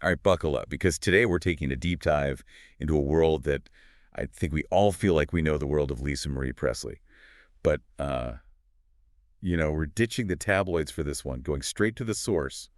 All right, buckle up, because today we're taking a deep dive into a world that I think we all feel like we know, the world of Lisa Marie Presley. But, we're ditching the tabloids for this one, going straight to the source.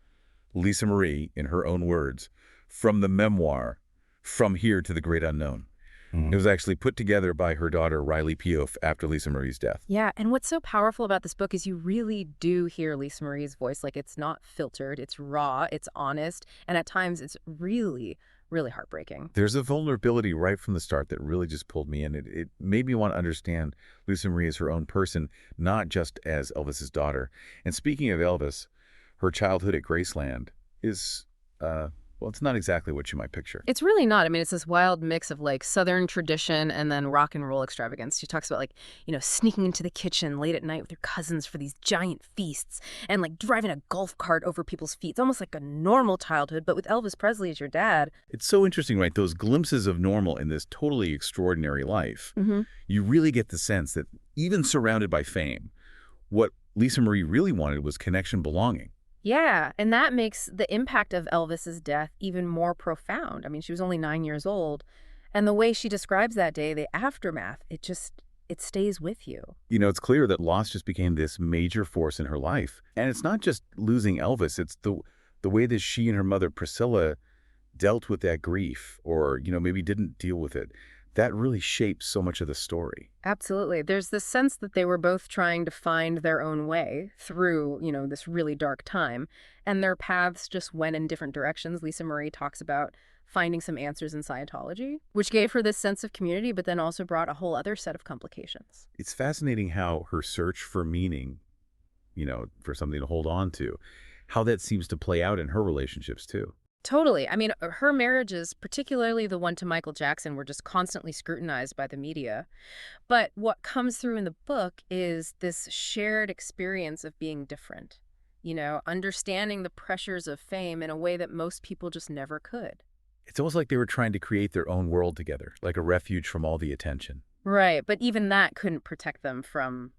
Lisa Marie, in her own words, from the memoir, From Here to the Great Unknown. It was actually put together by her daughter, Riley Keough, after Lisa Marie's death. Yeah, and what's so powerful about this book is you really do hear Lisa Marie's voice. Like, it's not filtered, it's raw, it's honest, and at times it's really, really heartbreaking. There's a vulnerability right from the start that really just pulled me in. It made me want to understand Lisa Marie as her own person, not just as Elvis's daughter. And speaking of Elvis, her childhood at Graceland is, well, it's not exactly what you might picture. It's really not. I mean, it's this wild mix of like Southern tradition and then rock and roll extravagance. She talks about sneaking into the kitchen late at night with her cousins for these giant feasts and like driving a golf cart over people's feet. It's almost like a normal childhood, but with Elvis Presley as your dad. It's so interesting, right? Those glimpses of normal in this totally extraordinary life. You really get the sense that even surrounded by fame, what Lisa Marie really wanted was connection, belonging. Yeah, and that makes the impact of Elvis's death even more profound. I mean, she was only 9 years old, and the way she describes that day, the aftermath, it stays with you. It's clear that loss just became this major force in her life. And it's not just losing Elvis, it's the way that she and her mother, Priscilla, dealt with that grief, or, maybe didn't deal with it. That really shapes so much of the story. Absolutely. There's this sense that they were both trying to find their own way through, this really dark time, and their paths just went in different directions. Lisa Marie talks about finding some answers in Scientology, which gave her this sense of community, but then also brought a whole other set of complications. It's fascinating how her search for meaning, for something to hold on to, how that seems to play out in her relationships too. Totally. I mean, her marriages, particularly the one to Michael Jackson, were just constantly scrutinized by the media. But what comes through in the book is this shared experience of being different, understanding the pressures of fame in a way that most people just never could. It's almost like they were trying to create their own world together, like a refuge from all the attention. Right. But even that couldn't protect them from,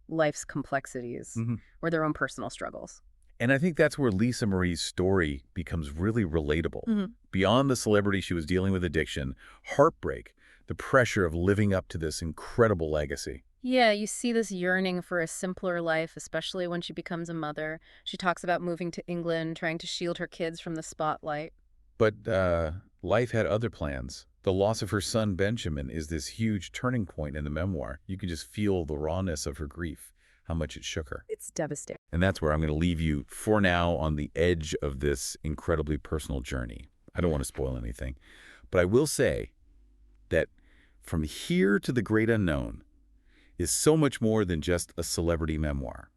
life's complexities or their own personal struggles. And I think that's where Lisa Marie's story becomes really relatable. Beyond the celebrity, she was dealing with addiction, heartbreak, the pressure of living up to this incredible legacy. Yeah, you see this yearning for a simpler life, especially when she becomes a mother. She talks about moving to England, trying to shield her kids from the spotlight. But life had other plans. The loss of her son, Benjamin, is this huge turning point in the memoir. You can just feel the rawness of her grief, how much it shook her. It's devastating. And that's where I'm going to leave you for now on the edge of this incredibly personal journey. I don't want to spoil anything, but I will say that From Here to the Great Unknown is so much more than just a celebrity memoir.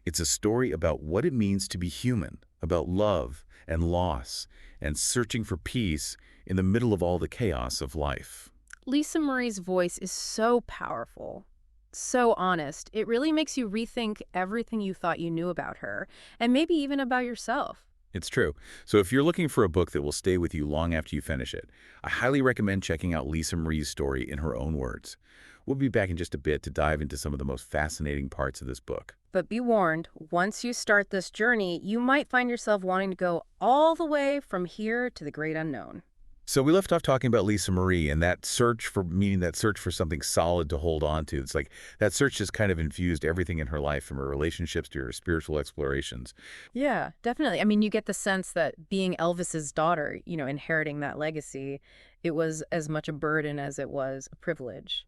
It's a story about what it means to be human, about love and loss and searching for peace in the middle of all the chaos of life. Lisa Marie's voice is so powerful, so honest. It really makes you rethink everything you thought you knew about her, and maybe even about yourself. It's true. So if you're looking for a book that will stay with you long after you finish it, I highly recommend checking out Lisa Marie's story in her own words. We'll be back in just a bit to dive into some of the most fascinating parts of this book. But be warned, once you start this journey, you might find yourself wanting to go all the way from here to the great unknown. So we left off talking about Lisa Marie and that search for meaning, that search for something solid to hold on to. It's like that search just kind of infused everything in her life, from her relationships to her spiritual explorations. Yeah, definitely. I mean, you get the sense that being Elvis's daughter, inheriting that legacy, it was as much a burden as it was a privilege.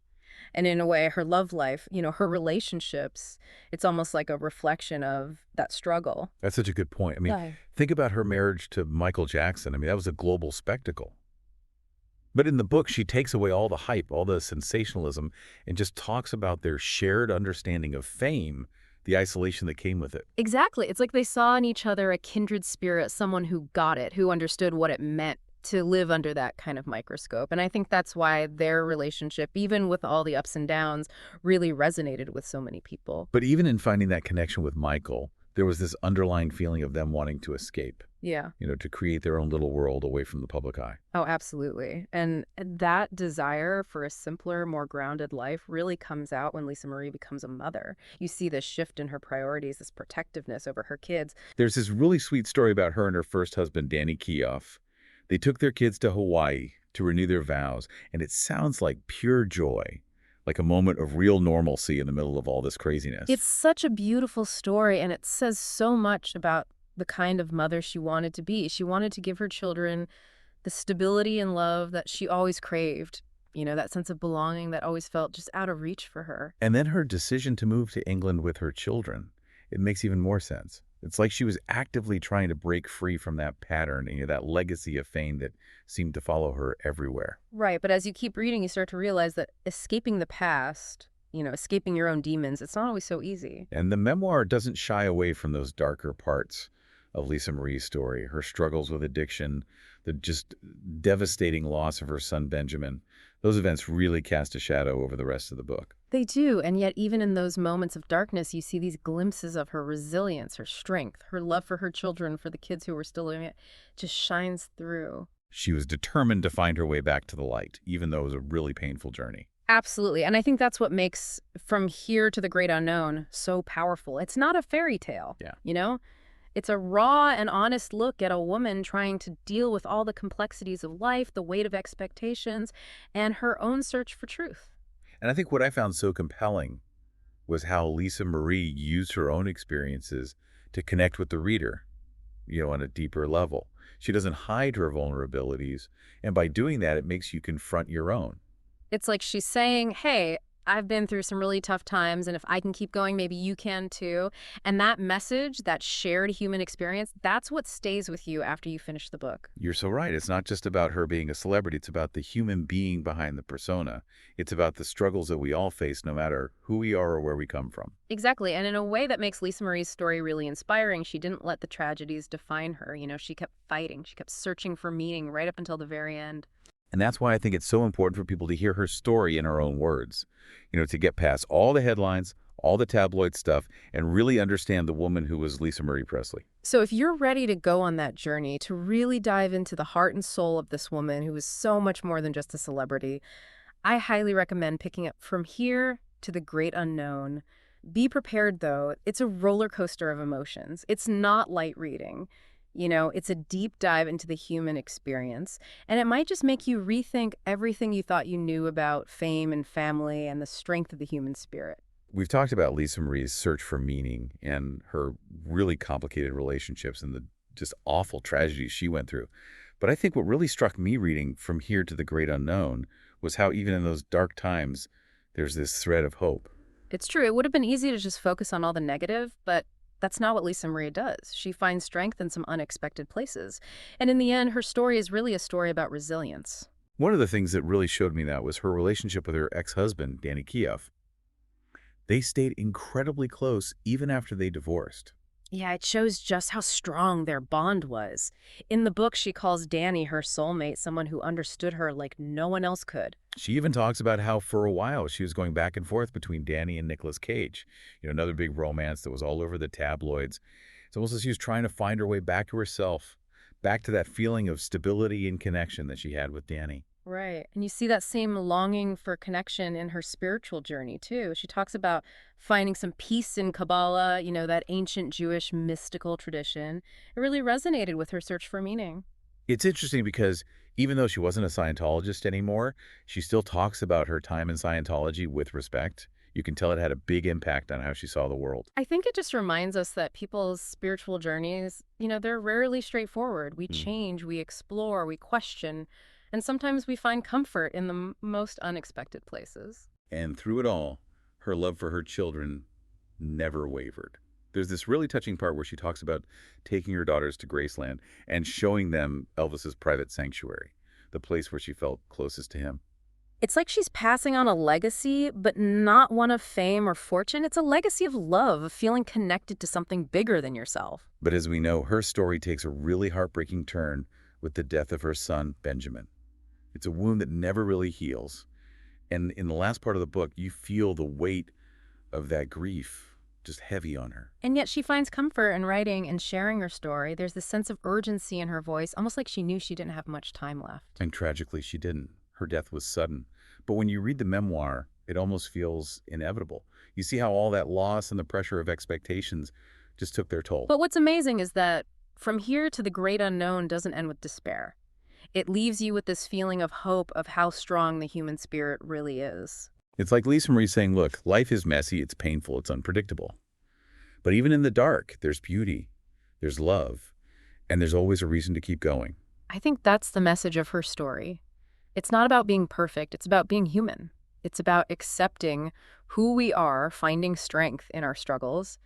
And in a way, her love life, her relationships, it's almost like a reflection of that struggle. That's such a good point. I mean, Yeah. think about her marriage to Michael Jackson. I mean, that was a global spectacle. But in the book, she takes away all the hype, all the sensationalism, and just talks about their shared understanding of fame, the isolation that came with it. Exactly. It's like they saw in each other a kindred spirit, someone who got it, who understood what it meant to live under that kind of microscope. And I think that's why their relationship, even with all the ups and downs, really resonated with so many people. But even in finding that connection with Michael, there was this underlying feeling of them wanting to escape, Yeah. to create their own little world away from the public eye. Oh, absolutely. And that desire for a simpler, more grounded life really comes out when Lisa Marie becomes a mother. You see this shift in her priorities, this protectiveness over her kids. There's this really sweet story about her and her first husband, Riley Keough. They took their kids to Hawaii to renew their vows, and it sounds like pure joy, like a moment of real normalcy in the middle of all this craziness. It's such a beautiful story, and it says so much about the kind of mother she wanted to be. She wanted to give her children the stability and love that she always craved, that sense of belonging that always felt just out of reach for her. And then her decision to move to England with her children, it makes even more sense. It's like she was actively trying to break free from that pattern, that legacy of fame that seemed to follow her everywhere. Right, but as you keep reading, you start to realize that escaping the past, escaping your own demons, it's not always so easy. And the memoir doesn't shy away from those darker parts of Lisa Marie's story, her struggles with addiction, the just devastating loss of her son Benjamin. Those events really cast a shadow over the rest of the book. They do, and yet even in those moments of darkness, you see these glimpses of her resilience, her strength, her love for her children, for the kids who were still living it, just shines through. She was determined to find her way back to the light, even though it was a really painful journey. Absolutely, and I think that's what makes From Here to the Great Unknown so powerful. It's not a fairy tale, Yeah. It's a raw and honest look at a woman trying to deal with all the complexities of life, the weight of expectations, and her own search for truth. And I think what I found so compelling was how Lisa Marie used her own experiences to connect with the reader, on a deeper level. She doesn't hide her vulnerabilities, and by doing that, it makes you confront your own. It's like she's saying, hey, I've been through some really tough times, and if I can keep going, maybe you can too. And that message, that shared human experience, that's what stays with you after you finish the book. You're so right. It's not just about her being a celebrity. It's about the human being behind the persona. It's about the struggles that we all face, no matter who we are or where we come from. Exactly, and in a way that makes Lisa Marie's story really inspiring. She didn't let the tragedies define her. She kept fighting. She kept searching for meaning right up until the very end. And that's why I think it's so important for people to hear her story in her own words, to get past all the headlines, all the tabloid stuff, and really understand the woman who was Lisa Marie Presley. So if you're ready to go on that journey, to really dive into the heart and soul of this woman who was so much more than just a celebrity, I highly recommend picking up From Here to the Great Unknown. Be prepared, though. It's a roller coaster of emotions. It's not light reading. It's a deep dive into the human experience, and it might just make you rethink everything you thought you knew about fame and family and the strength of the human spirit. We've talked about Lisa Marie's search for meaning and her really complicated relationships and the just awful tragedies she went through. But I think what really struck me reading From Here to the Great Unknown was how even in those dark times, there's this thread of hope. It's true. It would have been easy to just focus on all the negative, but that's not what Lisa Marie does. She finds strength in some unexpected places. And in the end, her story is really a story about resilience. One of the things that really showed me that was her relationship with her ex-husband, Riley Keough. They stayed incredibly close even after they divorced. Yeah, it shows just how strong their bond was. In the book, she calls Danny her soulmate, someone who understood her like no one else could. She even talks about how for a while she was going back and forth between Danny and Nicolas Cage, another big romance that was all over the tabloids. It's almost as she was trying to find her way back to herself, back to that feeling of stability and connection that she had with Danny. Right. And you see that same longing for connection in her spiritual journey, too. She talks about finding some peace in Kabbalah, that ancient Jewish mystical tradition. It really resonated with her search for meaning. It's interesting because even though she wasn't a Scientologist anymore, she still talks about her time in Scientology with respect. You can tell it had a big impact on how she saw the world. I think it just reminds us that people's spiritual journeys, they're rarely straightforward. We change, we explore, we question, and sometimes we find comfort in the most unexpected places. And through it all, her love for her children never wavered. There's this really touching part where she talks about taking her daughters to Graceland and showing them Elvis's private sanctuary, the place where she felt closest to him. It's like she's passing on a legacy, but not one of fame or fortune. It's a legacy of love, of feeling connected to something bigger than yourself. But as we know, her story takes a really heartbreaking turn with the death of her son, Benjamin. It's a wound that never really heals. And in the last part of the book, you feel the weight of that grief, just heavy on her. And yet she finds comfort in writing and sharing her story. There's this sense of urgency in her voice, almost like she knew she didn't have much time left. And tragically, she didn't. Her death was sudden. But when you read the memoir, it almost feels inevitable. You see how all that loss and the pressure of expectations just took their toll. But what's amazing is that From Here to the Great Unknown doesn't end with despair. It leaves you with this feeling of hope of how strong the human spirit really is. It's like Lisa Marie saying, look, life is messy, it's painful, it's unpredictable. But even in the dark, there's beauty, there's love, and there's always a reason to keep going. I think that's the message of her story. It's not about being perfect, it's about being human. It's about accepting who we are, finding strength in our struggles,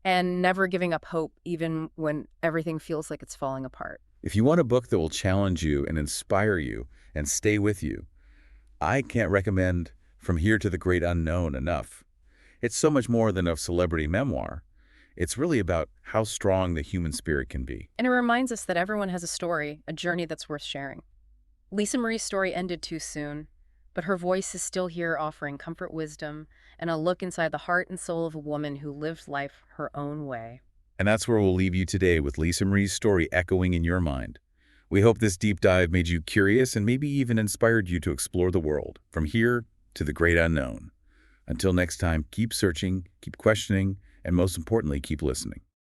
and never giving up hope even when everything feels like it's falling apart. If you want a book that will challenge you and inspire you and stay with you, I can't recommend From Here to the Great Unknown enough. It's so much more than a celebrity memoir. It's really about how strong the human spirit can be. And it reminds us that everyone has a story, a journey that's worth sharing. Lisa Marie's story ended too soon, but her voice is still here offering comfort, wisdom, and a look inside the heart and soul of a woman who lived life her own way. And that's where we'll leave you today, with Lisa Marie's story echoing in your mind. We hope this deep dive made you curious and maybe even inspired you to explore the world, from here to the great unknown. Until next time, keep searching, keep questioning, and most importantly, keep listening.